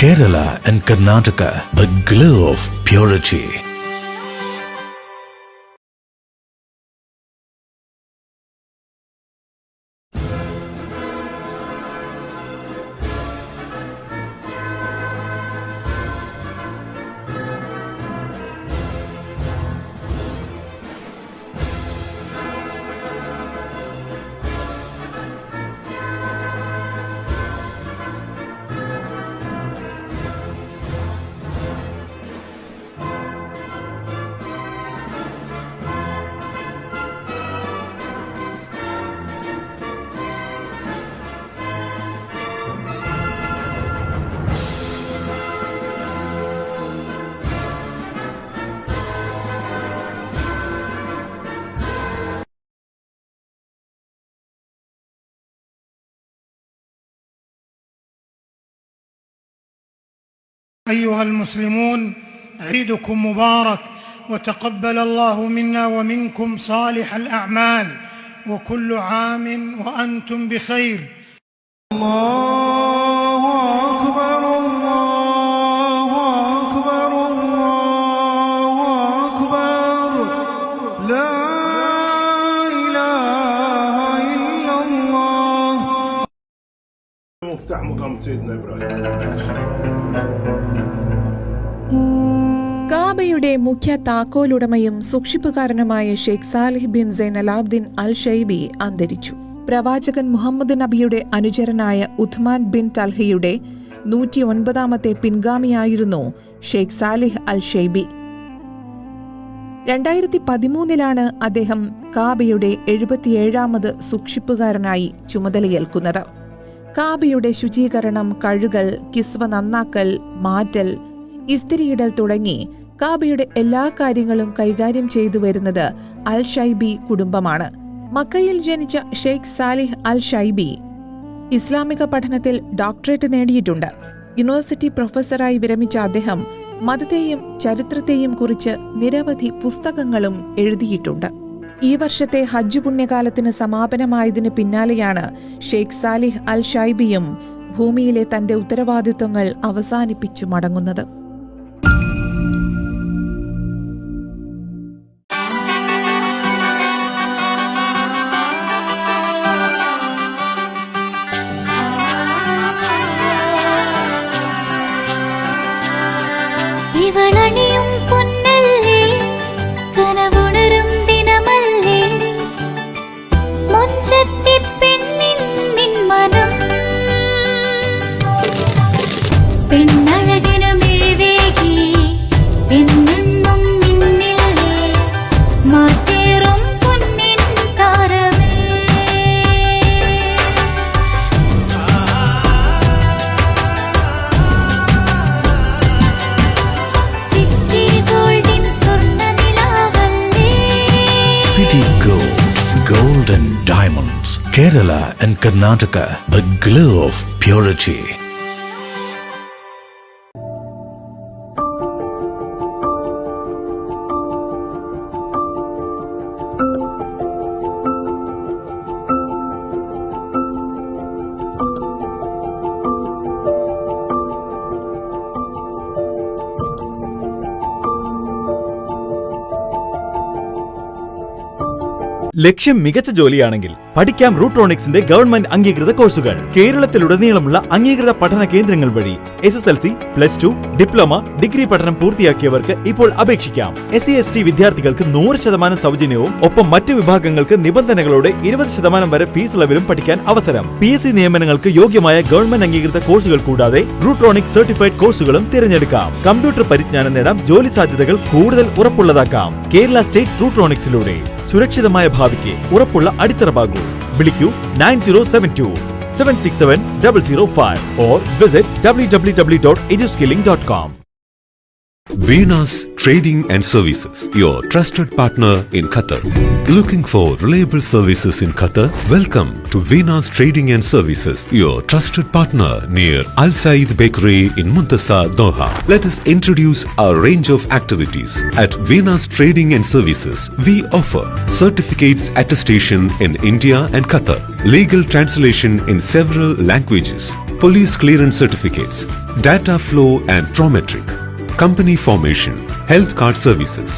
Kerala and Karnataka, the glow of purity. أيها المسلمون، عيدكم مبارك وتقبل الله منا ومنكم صالح الأعمال وكل عام وأنتم بخير. الله أكبر الله أكبر الله أكبر لا إله إلا الله. مفتاح مقام سيدنا إبراهيم. കാബയുടെ മുഖ്യ താക്കോലുടമയും സൂക്ഷിപ്പുകാരനുമായ Sheikh Salih bin sign അലാബ്ദീൻ അൽ ഷൈബി അന്തരിച്ചു. പ്രവാചകൻ മുഹമ്മദ് നബിയുടെ അനുചരനായ ഉഥ്മാൻ ബിൻ തൽഹയുടെ 109ാമത്തെ പിൻഗാമിയായിരുന്നു ഷെയ്ഖ് സാലിഹ് അൽ ഷൈബി. 2013 അദ്ദേഹം കാബയുടെ 77ാമത് സൂക്ഷിപ്പുകാരനായി ചുമതലയേൽക്കുന്നത്. കാബയുടെ ശുചീകരണം, കഴുകൽ, കിസ്വ നന്നാക്കൽ, മാറ്റൽ, ഇസ്തിരിയിടൽ തുടങ്ങി കാബയുടെ എല്ലാ കാര്യങ്ങളും കൈകാര്യം ചെയ്തു വരുന്നത് അൽ ഷൈബി കുടുംബമാണ്. മക്കയിൽ ജനിച്ച ഷെയ്ഖ് സാലിഹ് അൽ ഷൈബി ഇസ്ലാമിക പഠനത്തിൽ ഡോക്ടറേറ്റ് നേടിയിട്ടുണ്ട്. യൂണിവേഴ്സിറ്റി പ്രൊഫസറായി വിരമിച്ച അദ്ദേഹം മതത്തെയും ചരിത്രത്തെയും കുറിച്ച് നിരവധി പുസ്തകങ്ങളും എഴുതിയിട്ടുണ്ട്. ഈ വർഷത്തെ ഹജ്ജ് പുണ്യകാലത്തിന് സമാപനമായതിന് പിന്നാലെയാണ് ഷെയ്ഖ് സാലിഹ് അൽ ഷൈബിയും ഭൂമിയിലെ തന്റെ ഉത്തരവാദിത്വങ്ങൾ അവസാനിപ്പിച്ചു മടങ്ങുന്നത്. ഇവളണിയും പൊന്നല്ലേ, കനവുണരും ദിനമല്ലേ, മുഞ്ചത്തി പെണ്ണിൻ നിൻ മനം, പെണ്ണഴകിനു മിഴിവേകി എന്നെന്നും നിന്നില്ലേ, മാറ്റേറും പൊന്നിൻ താരമേ. City Gold, gold and diamonds. Kerala and Karnataka, the glow of purity. ലക്ഷ്യം മികച്ച ജോലിയാണെങ്കിൽ പഠിക്കാം റൂട്രോണിക്സിന്റെ ഗവൺമെന്റ് അംഗീകൃത കോഴ്സുകൾ. കേരളത്തിലുടനീളമുള്ള അംഗീകൃത പഠന കേന്ദ്രങ്ങൾ വഴി SSLC, +2, ഡിപ്ലോമ, ഡിഗ്രി പഠനം പൂർത്തിയാക്കിയവർക്ക് ഇപ്പോൾ അപേക്ഷിക്കാം. SC/ST വിദ്യാർത്ഥികൾക്ക് 100% സൗജന്യവും ഒപ്പം മറ്റ് വിഭാഗങ്ങൾക്ക് നിബന്ധനകളോടെ 20% വരെ ഫീസ് ഇളവിലും പഠിക്കാൻ അവസരം. PSC നിയമനങ്ങൾക്ക് യോഗ്യമായ ഗവൺമെന്റ് അംഗീകൃത കോഴ്സുകൾ കൂടാതെ റൂട്രോണിക്സ് സർട്ടിഫൈഡ് കോഴ്സുകളും തിരഞ്ഞെടുക്കാം. കമ്പ്യൂട്ടർ പരിജ്ഞാനം നേടാം, ജോലി സാധ്യതകൾ കൂടുതൽ ഉറപ്പുള്ളതാക്കാം. കേരള സ്റ്റേറ്റ് റൂട്രോണിക്സിലൂടെ സുരക്ഷിതമായ ഭാവിക്ക് ഉറപ്പുള്ള അടിത്തറ. വിളിക്കൂ 9072 767 005 or visit www.eduskilling.com. Venus Trading and Services, your trusted partner in Qatar. Looking for reliable services in Qatar? Welcome to Venus Trading and Services, your trusted partner near Al Said Bakery in Muntasa, Doha. Let us introduce our range of activities. At Venus Trading and Services, we offer certificates attestation in India and Qatar, legal translation in several languages, police clearance certificates, data flow and Prometric, company formation, health card services.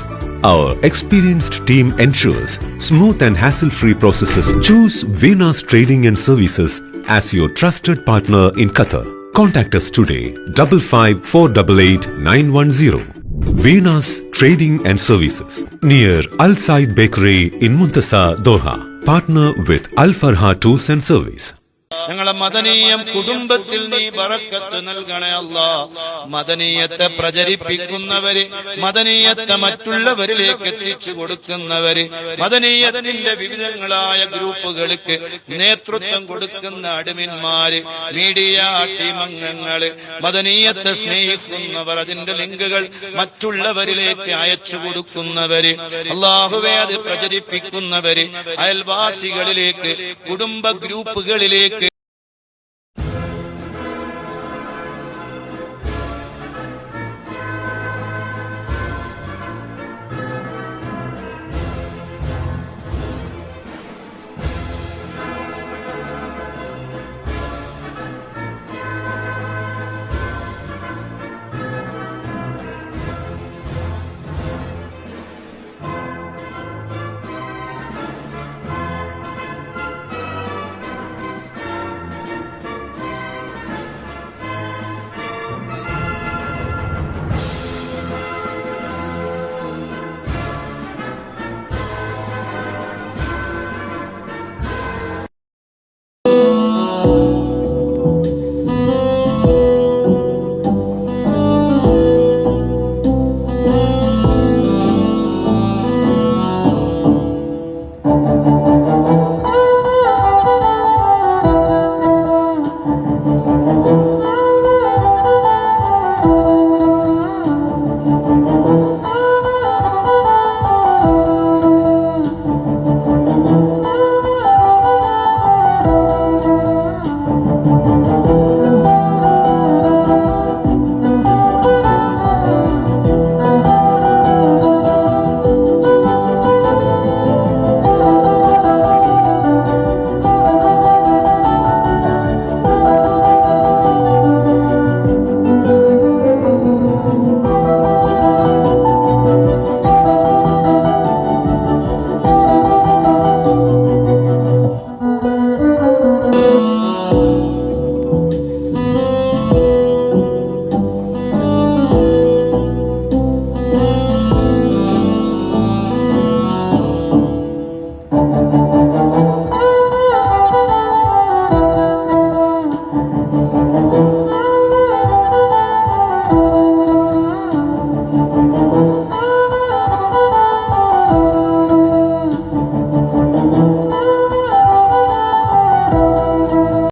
Our experienced team ensures smooth and hassle-free processes. Choose Venus Trading and Services as your trusted partner in Qatar. Contact us today 55488910. Venus Trading and Services near Al Said Bakery in Muntasa, Doha. Partner with Al Farha Tours and Service. ഞങ്ങളെ മദനീയം കുടുംബത്തിൽ നീ ബറക്കത്ത് നൽകണേ അല്ലാ. മദനീയത്തെ പ്രചരിപ്പിക്കുന്നവര്, മദനീയത്തെ മറ്റുള്ളവരിലേക്ക് എത്തിച്ചു കൊടുക്കുന്നവര്, മദനീയത്തിന്റെ വിവിധങ്ങളായ ഗ്രൂപ്പുകൾക്ക് നേതൃത്വം കൊടുക്കുന്ന അഡ്മിന്മാര്, മീഡിയ ടീം അംഗങ്ങള്, മദനീയത്തെ സ്നേഹിക്കുന്നവർ, അതിന്റെ ലിങ്കുകൾ മറ്റുള്ളവരിലേക്ക് അയച്ചു കൊടുക്കുന്നവര്, അല്ലാഹുവേ അത് പ്രചരിപ്പിക്കുന്നവര്, അയൽവാസികളിലേക്ക്, കുടുംബ ഗ്രൂപ്പുകളിലേക്ക്